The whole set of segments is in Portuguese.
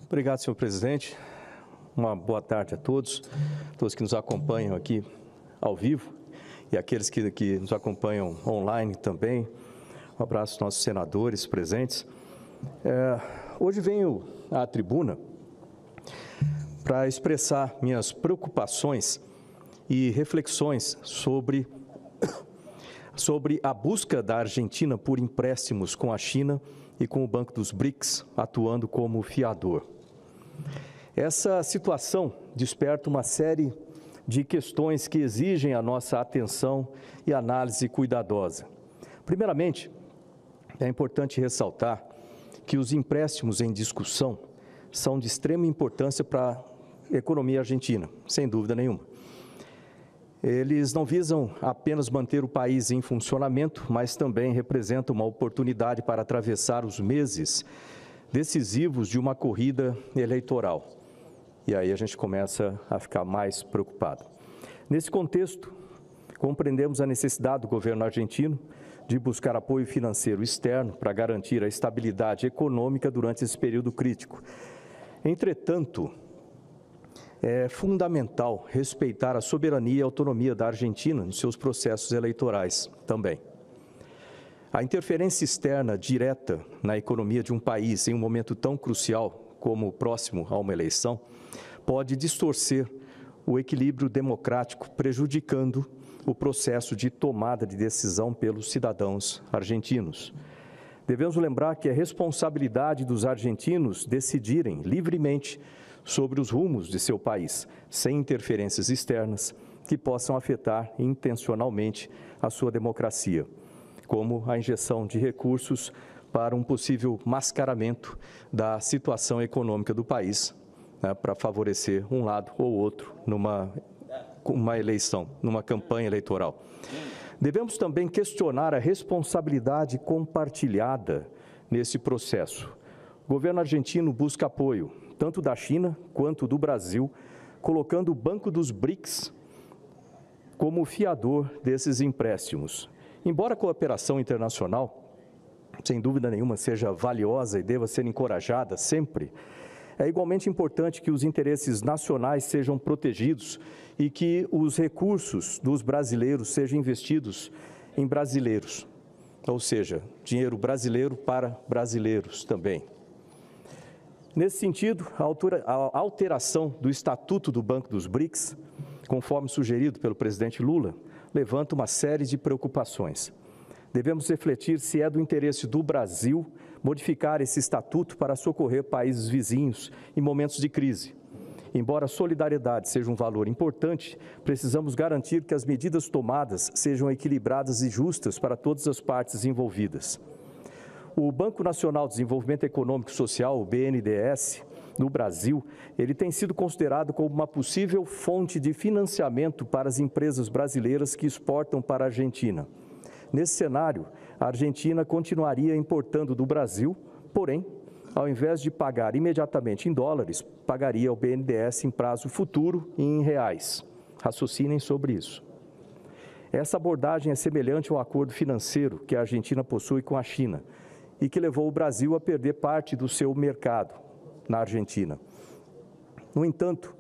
Obrigado, senhor presidente. Uma boa tarde a todos que nos acompanham aqui ao vivo e aqueles que nos acompanham online também. Um abraço aos nossos senadores presentes. Hoje venho à tribuna para expressar minhas preocupações e reflexões sobre a busca da Argentina por empréstimos com a China e com o Banco dos BRICS atuando como fiador. Essa situação desperta uma série de questões que exigem a nossa atenção e análise cuidadosa. Primeiramente, é importante ressaltar que os empréstimos em discussão são de extrema importância para a economia argentina, sem dúvida nenhuma. Eles não visam apenas manter o país em funcionamento, mas também representam uma oportunidade para atravessar os meses decisivos de uma corrida eleitoral. E aí a gente começa a ficar mais preocupado. Nesse contexto, compreendemos a necessidade do governo argentino de buscar apoio financeiro externo para garantir a estabilidade econômica durante esse período crítico. Entretanto, é fundamental respeitar a soberania e autonomia da Argentina nos seus processos eleitorais também. A interferência externa direta na economia de um país em um momento tão crucial como o próximo a uma eleição pode distorcer o equilíbrio democrático, prejudicando o processo de tomada de decisão pelos cidadãos argentinos. Devemos lembrar que é responsabilidade dos argentinos decidirem livremente sobre os rumos de seu país, sem interferências externas que possam afetar intencionalmente a sua democracia, como a injeção de recursos para um possível mascaramento da situação econômica do país, para favorecer um lado ou outro numa eleição, numa campanha eleitoral. Devemos também questionar a responsabilidade compartilhada nesse processo. O governo argentino busca apoio, tanto da China quanto do Brasil, colocando o Banco dos BRICS como fiador desses empréstimos. Embora a cooperação internacional, sem dúvida nenhuma, seja valiosa e deva ser encorajada sempre, é igualmente importante que os interesses nacionais sejam protegidos e que os recursos dos brasileiros sejam investidos em brasileiros, ou seja, dinheiro brasileiro para brasileiros também. Nesse sentido, a alteração do Estatuto do Banco dos BRICS, conforme sugerido pelo presidente Lula, levanta uma série de preocupações. Devemos refletir se é do interesse do Brasil modificar esse estatuto para socorrer países vizinhos em momentos de crise. Embora a solidariedade seja um valor importante, precisamos garantir que as medidas tomadas sejam equilibradas e justas para todas as partes envolvidas. O Banco Nacional de Desenvolvimento Econômico e Social, o BNDES, no Brasil, ele tem sido considerado como uma possível fonte de financiamento para as empresas brasileiras que exportam para a Argentina. Nesse cenário, a Argentina continuaria importando do Brasil, porém, ao invés de pagar imediatamente em dólares, pagaria ao BNDES em prazo futuro e em reais. Raciocinem sobre isso. Essa abordagem é semelhante ao acordo financeiro que a Argentina possui com a China e que levou o Brasil a perder parte do seu mercado na Argentina. No entanto,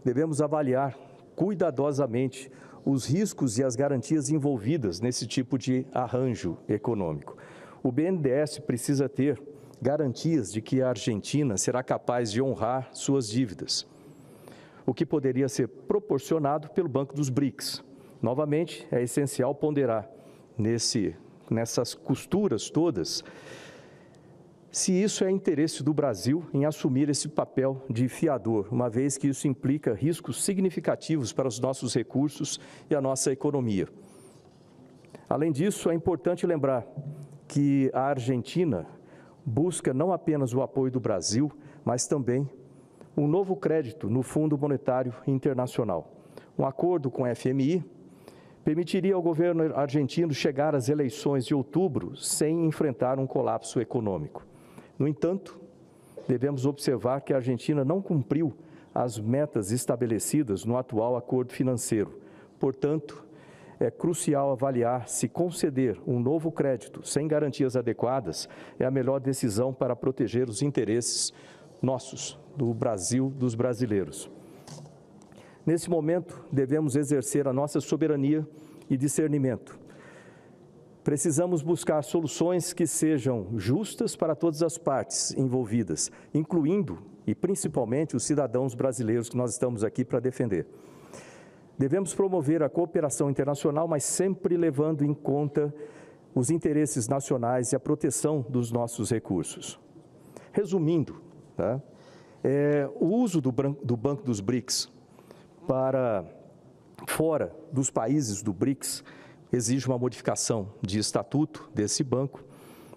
devemos avaliar cuidadosamente os riscos e as garantias envolvidas nesse tipo de arranjo econômico. O BNDES precisa ter garantias de que a Argentina será capaz de honrar suas dívidas, o que poderia ser proporcionado pelo Banco dos BRICS. Novamente, é essencial ponderar nessas costuras todas se isso é interesse do Brasil em assumir esse papel de fiador, uma vez que isso implica riscos significativos para os nossos recursos e a nossa economia. Além disso, é importante lembrar que a Argentina busca não apenas o apoio do Brasil, mas também um novo crédito no Fundo Monetário Internacional. Um acordo com o FMI permitiria ao governo argentino chegar às eleições de outubro sem enfrentar um colapso econômico. No entanto, devemos observar que a Argentina não cumpriu as metas estabelecidas no atual acordo financeiro. Portanto, é crucial avaliar se conceder um novo crédito sem garantias adequadas é a melhor decisão para proteger os interesses nossos, do Brasil, dos brasileiros. Nesse momento, devemos exercer a nossa soberania e discernimento. Precisamos buscar soluções que sejam justas para todas as partes envolvidas, incluindo e principalmente os cidadãos brasileiros que nós estamos aqui para defender. Devemos promover a cooperação internacional, mas sempre levando em conta os interesses nacionais e a proteção dos nossos recursos. Resumindo, tá? O uso do Banco dos BRICS para fora dos países do BRICS exige uma modificação de estatuto desse banco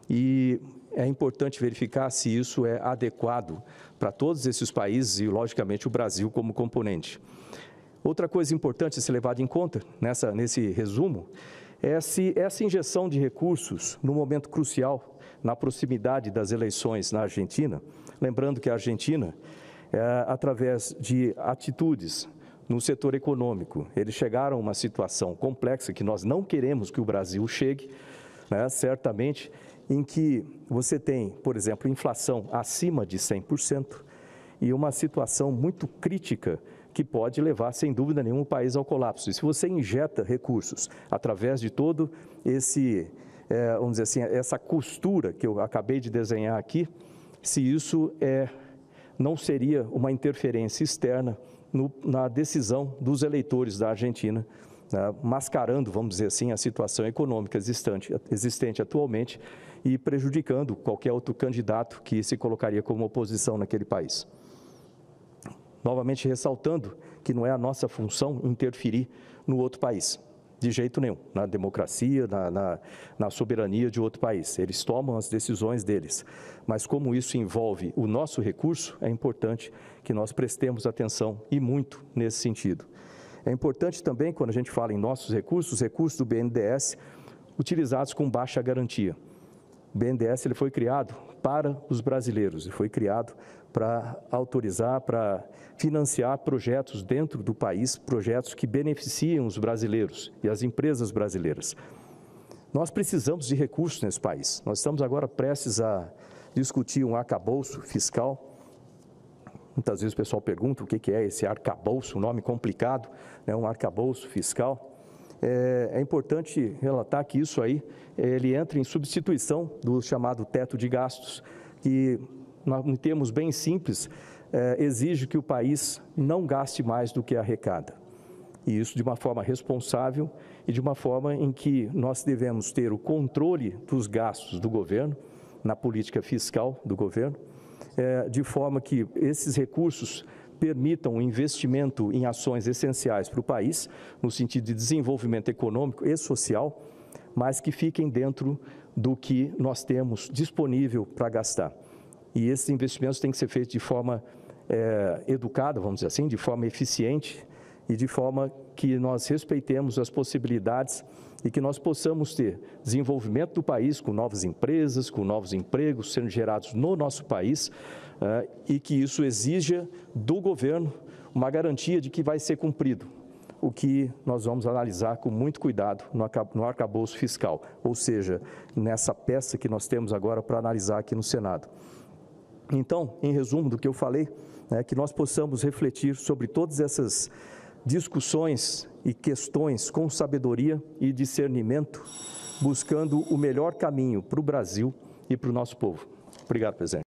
e é importante verificar se isso é adequado para todos esses países e, logicamente, o Brasil como componente. Outra coisa importante a ser levada em conta nesse resumo é se essa injeção de recursos, no momento crucial, na proximidade das eleições na Argentina, lembrando que a Argentina, através de atitudes no setor econômico, eles chegaram a uma situação complexa que nós não queremos que o Brasil chegue, né, certamente, em que você tem, por exemplo, inflação acima de 100% e uma situação muito crítica que pode levar, sem dúvida nenhuma, o país ao colapso. E se você injeta recursos através de todo esse, vamos dizer assim, essa costura que eu acabei de desenhar aqui, se isso não seria uma interferência externa na decisão dos eleitores da Argentina, né, mascarando, vamos dizer assim, a situação econômica existente atualmente e prejudicando qualquer outro candidato que se colocaria como oposição naquele país. Novamente ressaltando que não é a nossa função interferir no outro país, de jeito nenhum, na democracia, na soberania de outro país. Eles tomam as decisões deles, mas como isso envolve o nosso recurso, é importante que nós prestemos atenção e muito nesse sentido. É importante também, quando a gente fala em nossos recursos, os recursos do BNDES utilizados com baixa garantia. O BNDES ele foi criado para os brasileiros e foi criado para autorizar, para financiar projetos dentro do país, projetos que beneficiam os brasileiros e as empresas brasileiras. Nós precisamos de recursos nesse país. Nós estamos agora prestes a discutir um arcabouço fiscal. Muitas vezes o pessoal pergunta o que é esse arcabouço, um nome complicado, né? Um arcabouço fiscal. É importante relatar que isso aí, ele entra em substituição do chamado teto de gastos, que, em termos bem simples, exige que o país não gaste mais do que arrecada. E isso de uma forma responsável e de uma forma em que nós devemos ter o controle dos gastos do governo, na política fiscal do governo, de forma que esses recursos permitam o investimento em ações essenciais para o país, no sentido de desenvolvimento econômico e social, mas que fiquem dentro do que nós temos disponível para gastar. E esses investimentos têm que ser feitos de forma educada, vamos dizer assim, de forma eficiente e de forma que nós respeitemos as possibilidades e que nós possamos ter desenvolvimento do país com novas empresas, com novos empregos sendo gerados no nosso país e que isso exija do governo uma garantia de que vai ser cumprido, o que nós vamos analisar com muito cuidado no arcabouço fiscal, ou seja, nessa peça que nós temos agora para analisar aqui no Senado. Então, em resumo do que eu falei, que nós possamos refletir sobre todas essas discussões e questões com sabedoria e discernimento, buscando o melhor caminho para o Brasil e para o nosso povo. Obrigado, presidente.